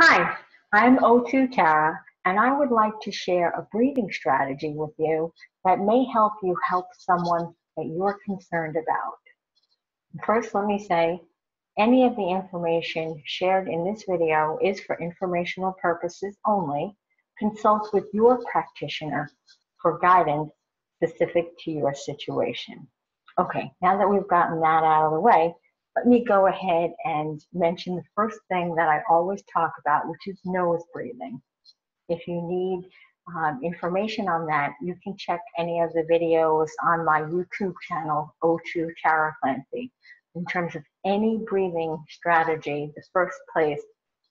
Hi, I'm O2 Tara, and I would like to share a breathing strategy with you that may help you help someone that you're concerned about. First, let me say, any of the information shared in this video is for informational purposes only. Consult with your practitioner for guidance specific to your situation. Okay, now that we've gotten that out of the way, let me go ahead and mention the first thing that I always talk about, which is nose breathing. If you need information on that, you can check any of the videos on my YouTube channel, O2 Tara Clancy. In terms of any breathing strategy, the first place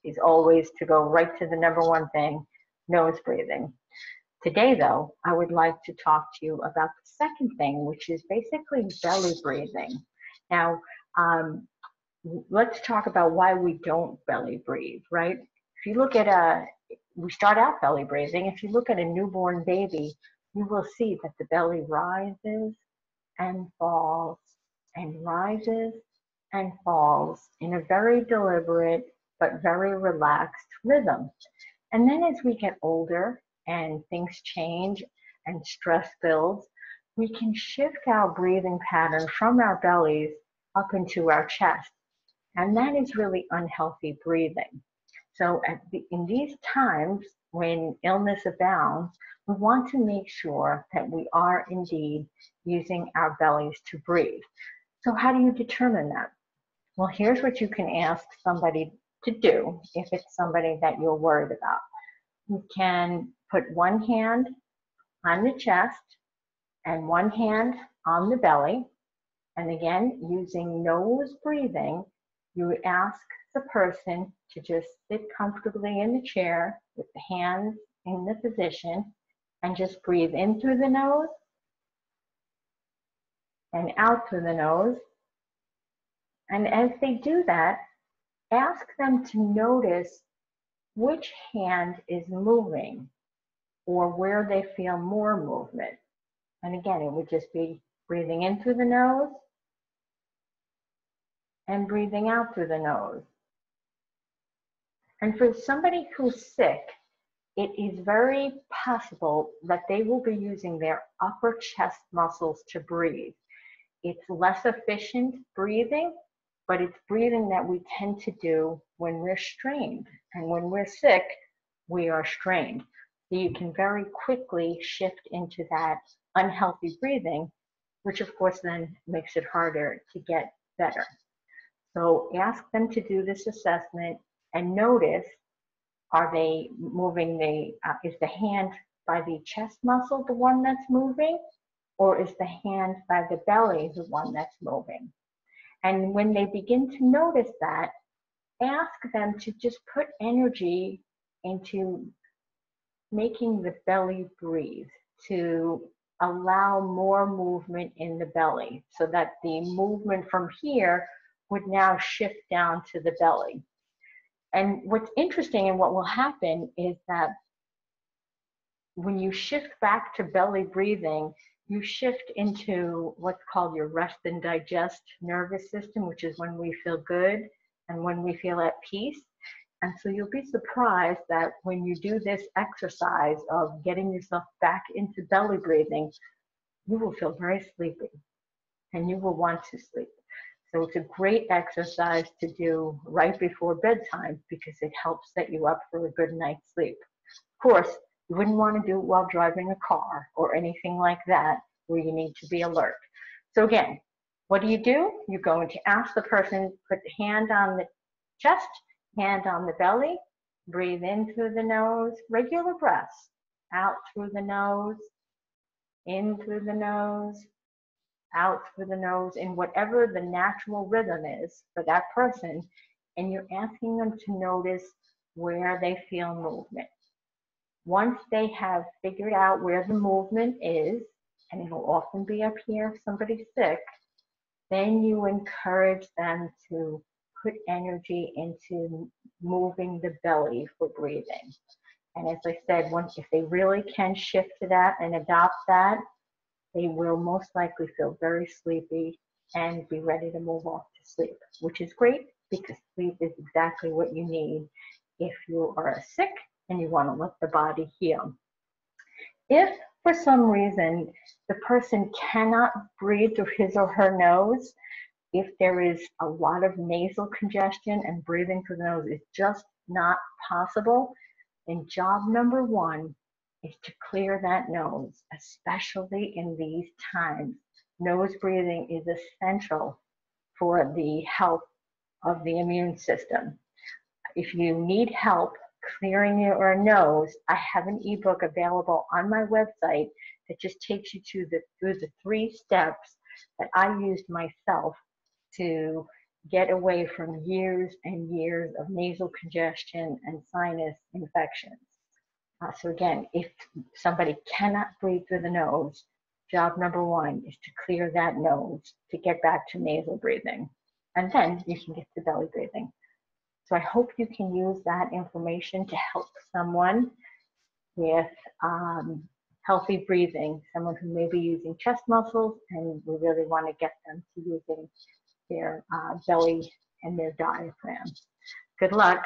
is always to go right to the number one thing, nose breathing. Today, though, I would like to talk to you about the second thing, which is basically belly breathing. Now, let's talk about why we don't belly breathe, right? If you look at we start out belly breathing. If you look at a newborn baby, you will see that the belly rises and falls and rises and falls in a very deliberate but very relaxed rhythm. And then as we get older and things change and stress builds, we can shift our breathing pattern from our bellies up into our chest. And that is really unhealthy breathing. So in these times when illness abounds, we want to make sure that we are indeed using our bellies to breathe. So how do you determine that? Well, here's what you can ask somebody to do if it's somebody that you're worried about. You can put one hand on the chest and one hand on the belly. And again, using nose breathing, you would ask the person to just sit comfortably in the chair with the hands in the position and just breathe in through the nose and out through the nose. And as they do that, ask them to notice which hand is moving or where they feel more movement. And again, it would just be breathing in through the nose and breathing out through the nose. And for somebody who's sick, it is very possible that they will be using their upper chest muscles to breathe. It's less efficient breathing, but it's breathing that we tend to do when we're strained. And when we're sick, we are strained. So you can very quickly shift into that unhealthy breathing, which of course then makes it harder to get better. So ask them to do this assessment and notice, are they moving is the hand by the chest muscle the one that's moving, or is the hand by the belly the one that's moving? And when they begin to notice that, ask them to just put energy into making the belly breathe, to allow more movement in the belly so that the movement from here would now shift down to the belly. And what's interesting and what will happen is that when you shift back to belly breathing, you shift into what's called your rest and digest nervous system, which is when we feel good and when we feel at peace. And so you'll be surprised that when you do this exercise of getting yourself back into belly breathing, you will feel very sleepy and you will want to sleep. So it's a great exercise to do right before bedtime because it helps set you up for a good night's sleep. Of course, you wouldn't want to do it while driving a car or anything like that where you need to be alert. So again, what do? You're going to ask the person, put the hand on the chest, hand on the belly, breathe in through the nose, regular breaths, out through the nose, in through the nose, out through the nose, in whatever the natural rhythm is for that person, and you're asking them to notice where they feel movement. Once they have figured out where the movement is, and it'll often be up here if somebody's sick, then you encourage them to put energy into moving the belly for breathing. And as I said, if they really can shift to that and adopt that, they will most likely feel very sleepy and be ready to move off to sleep, which is great because sleep is exactly what you need if you are sick and you want to let the body heal. If for some reason the person cannot breathe through his or her nose, if there is a lot of nasal congestion and breathing through the nose is just not possible, then job number one is to clear that nose, especially in these times. Nose breathing is essential for the health of the immune system. If you need help clearing your nose, I have an ebook available on my website that just takes you through the 3 steps that I used myself to get away from years and years of nasal congestion and sinus infections. So again, if somebody cannot breathe through the nose, job number one is to clear that nose to get back to nasal breathing. And then you can get to belly breathing. So I hope you can use that information to help someone with healthy breathing, someone who may be using chest muscles, and we really want to get them to using their belly and their diaphragm. Good luck.